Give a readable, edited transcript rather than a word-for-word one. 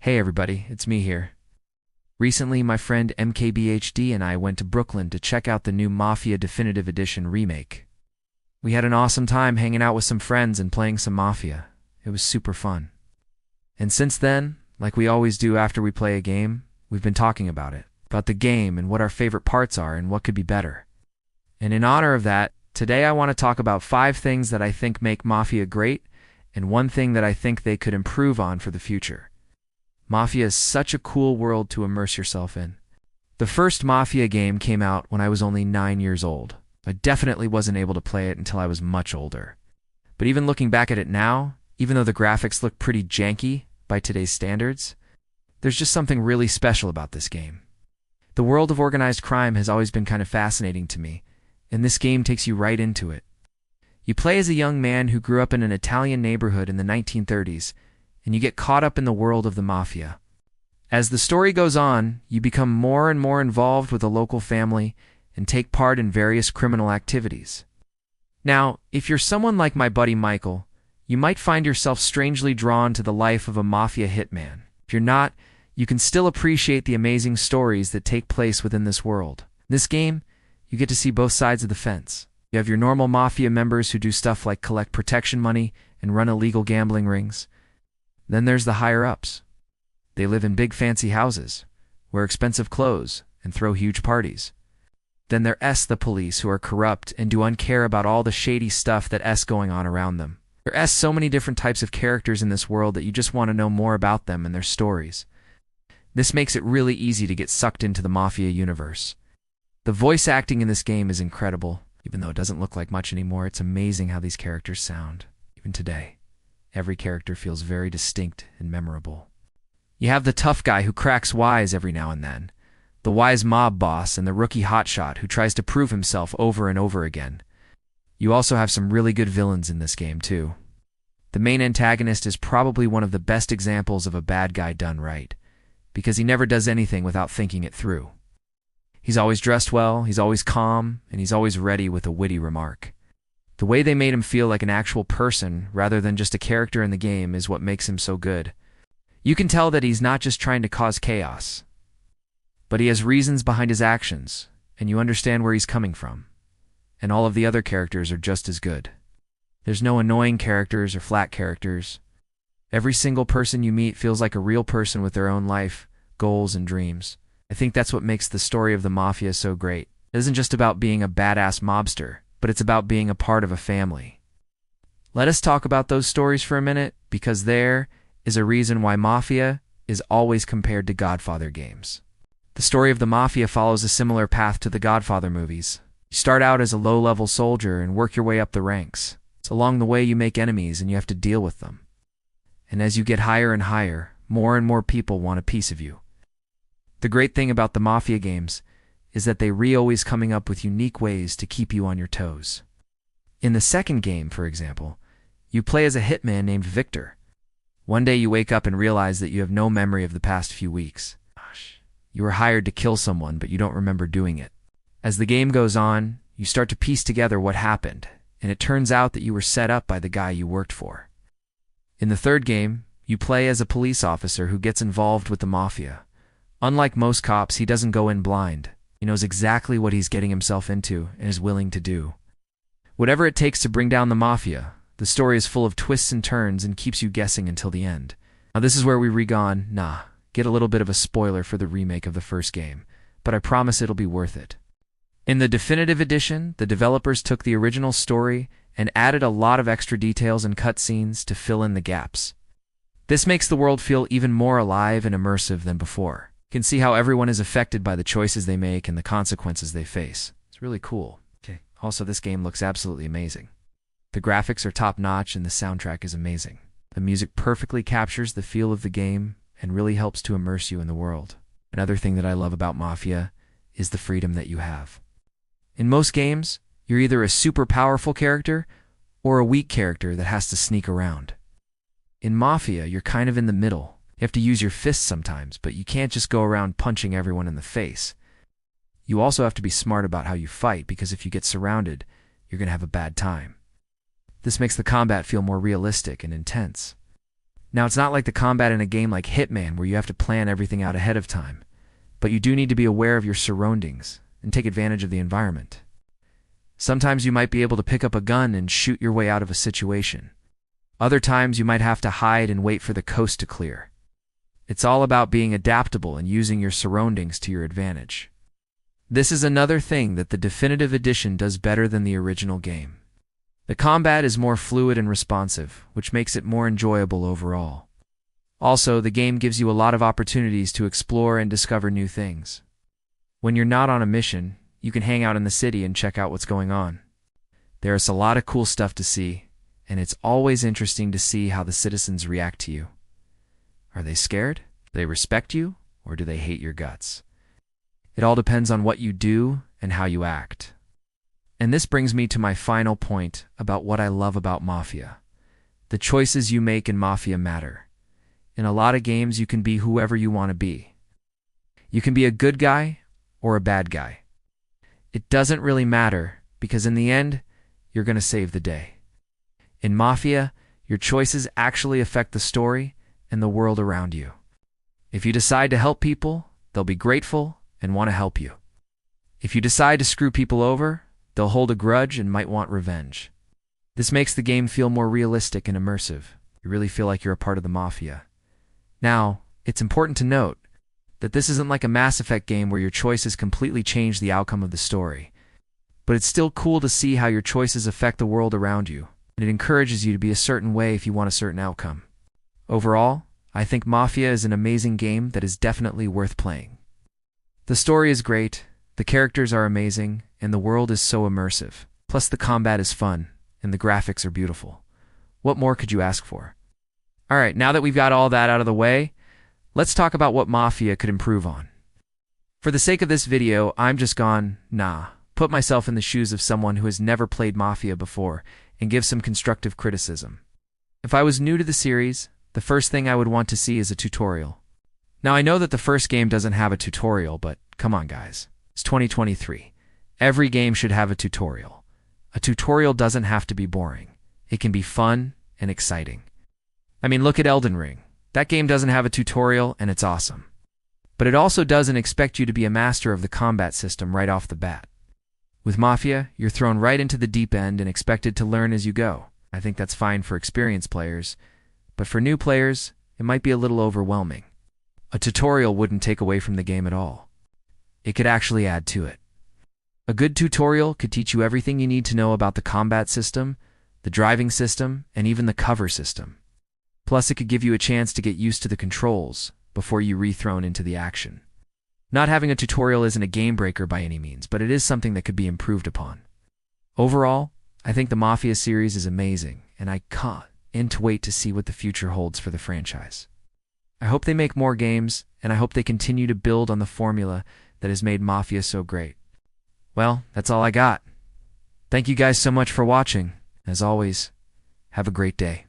Hey everybody, it's me here. Recently, my friend MKBHD and I went to Brooklyn to check out the new Mafia Definitive Edition remake. We had an awesome time hanging out with some friends and playing some Mafia. It was super fun. And since then, like we always do after we play a game, we've been talking about the game and what our favorite parts are and what could be better. And in honor of that, today I want to talk about 5 things that I think make Mafia great and 1 thing that I think they could improve on for the future. Mafia is such a cool world to immerse yourself in. The first Mafia game came out when I was only 9 years old. I definitely wasn't able to play it until I was much older. But even looking back at it now, even though the graphics look pretty janky by today's standards, there's just something really special about this game. The world of organized crime has always been kind of fascinating to me, and this game takes you right into it. You play as a young man who grew up in an Italian neighborhood in the 1930s, and you get caught up in the world of the Mafia. As the story goes on, you become more and more involved with a local family and take part in various criminal activities. Now, if you're someone like my buddy Michael, you might find yourself strangely drawn to the life of a Mafia hitman. If you're not, you can still appreciate the amazing stories that take place within this world. In this game, you get to see both sides of the fence. You have your normal Mafia members who do stuff like collect protection money and run illegal gambling rings. Then there's the higher-ups. They live in big fancy houses, wear expensive clothes, and throw huge parties. Then there's the police, who are corrupt and do uncare about all the shady stuff that's going on around them. There's so many different types of characters in this world that you just want to know more about them and their stories. This makes it really easy to get sucked into the Mafia universe. The voice acting in this game is incredible. Even though it doesn't look like much anymore, it's amazing how these characters sound, even today. Every character feels very distinct and memorable. You have the tough guy who cracks wise every now and then, the wise mob boss, and the rookie hotshot who tries to prove himself over and over again. You also have some really good villains in this game, too. The main antagonist is probably one of the best examples of a bad guy done right, because he never does anything without thinking it through. He's always dressed well, he's always calm, and he's always ready with a witty remark. The way they made him feel like an actual person rather than just a character in the game is what makes him so good. You can tell that he's not just trying to cause chaos, but he has reasons behind his actions, and you understand where he's coming from. And all of the other characters are just as good. There's no annoying characters or flat characters. Every single person you meet feels like a real person with their own life, goals, and dreams. I think that's what makes the story of the Mafia so great. It isn't just about being a badass mobster, but it's about being a part of a family. Let us talk about those stories for a minute, because there is a reason why Mafia is always compared to Godfather games. The story of the Mafia follows a similar path to the Godfather movies. You start out as a low-level soldier and work your way up the ranks. It's along the way you make enemies and you have to deal with them. And as you get higher and higher, more and more people want a piece of you. The great thing about the Mafia games is that they always coming up with unique ways to keep you on your toes. In the second game, for example, you play as a hitman named Victor. One day you wake up and realize that you have no memory of the past few weeks. You were hired to kill someone, but you don't remember doing it. As the game goes on, you start to piece together what happened, and it turns out that you were set up by the guy you worked for. In the third game, you play as a police officer who gets involved with the Mafia. Unlike most cops, he doesn't go in blind. He knows exactly what he's getting himself into and is willing to do. Whatever it takes to bring down the Mafia, the story is full of twists and turns and keeps you guessing until the end. Now this is where we get a little bit of a spoiler for the remake of the first game, but I promise it'll be worth it. In the definitive edition, the developers took the original story and added a lot of extra details and cutscenes to fill in the gaps. This makes the world feel even more alive and immersive than before. You can see how everyone is affected by the choices they make and the consequences they face. It's really cool. Also, this game looks absolutely amazing. The graphics are top-notch and the soundtrack is amazing. The music perfectly captures the feel of the game and really helps to immerse you in the world. Another thing that I love about Mafia is the freedom that you have. In most games, you're either a super powerful character or a weak character that has to sneak around. In Mafia, you're kind of in the middle. You have to use your fists sometimes, but you can't just go around punching everyone in the face. You also have to be smart about how you fight, because if you get surrounded, you're going to have a bad time. This makes the combat feel more realistic and intense. Now, it's not like the combat in a game like Hitman where you have to plan everything out ahead of time, but you do need to be aware of your surroundings and take advantage of the environment. Sometimes you might be able to pick up a gun and shoot your way out of a situation. Other times you might have to hide and wait for the coast to clear. It's all about being adaptable and using your surroundings to your advantage. This is another thing that the Definitive Edition does better than the original game. The combat is more fluid and responsive, which makes it more enjoyable overall. Also, the game gives you a lot of opportunities to explore and discover new things. When you're not on a mission, you can hang out in the city and check out what's going on. There's a lot of cool stuff to see, and it's always interesting to see how the citizens react to you. Are they scared? Do they respect you? Or do they hate your guts? It all depends on what you do and how you act. And this brings me to my final point about what I love about Mafia. The choices you make in Mafia matter. In a lot of games, you can be whoever you want to be. You can be a good guy or a bad guy. It doesn't really matter because in the end, you're going to save the day. In Mafia, your choices actually affect the story and the world around you. If you decide to help people, they'll be grateful and want to help you. If you decide to screw people over, they'll hold a grudge and might want revenge. This makes the game feel more realistic and immersive. You really feel like you're a part of the Mafia. Now, it's important to note that this isn't like a Mass Effect game where your choices completely change the outcome of the story. But it's still cool to see how your choices affect the world around you, and it encourages you to be a certain way if you want a certain outcome. Overall, I think Mafia is an amazing game that is definitely worth playing. The story is great, the characters are amazing, and the world is so immersive. Plus the combat is fun, and the graphics are beautiful. What more could you ask for? Alright, now that we've got all that out of the way, let's talk about what Mafia could improve on. For the sake of this video, I'm just put myself in the shoes of someone who has never played Mafia before and give some constructive criticism. If I was new to the series, the first thing I would want to see is a tutorial. Now, I know that the first game doesn't have a tutorial, but come on guys, it's 2023. Every game should have a tutorial. A tutorial doesn't have to be boring. It can be fun and exciting. I mean, look at Elden Ring. That game doesn't have a tutorial, and it's awesome. But it also doesn't expect you to be a master of the combat system right off the bat. With Mafia, you're thrown right into the deep end and expected to learn as you go. I think that's fine for experienced players, but for new players, it might be a little overwhelming. A tutorial wouldn't take away from the game at all. It could actually add to it. A good tutorial could teach you everything you need to know about the combat system, the driving system, and even the cover system. Plus, it could give you a chance to get used to the controls before you re-thrown into the action. Not having a tutorial isn't a game breaker by any means, but it is something that could be improved upon. Overall, I think the Mafia series is amazing, and I can't wait to see what the future holds for the franchise. I hope they make more games, and I hope they continue to build on the formula that has made Mafia so great. Well, that's all I got. Thank you guys so much for watching. As always, have a great day.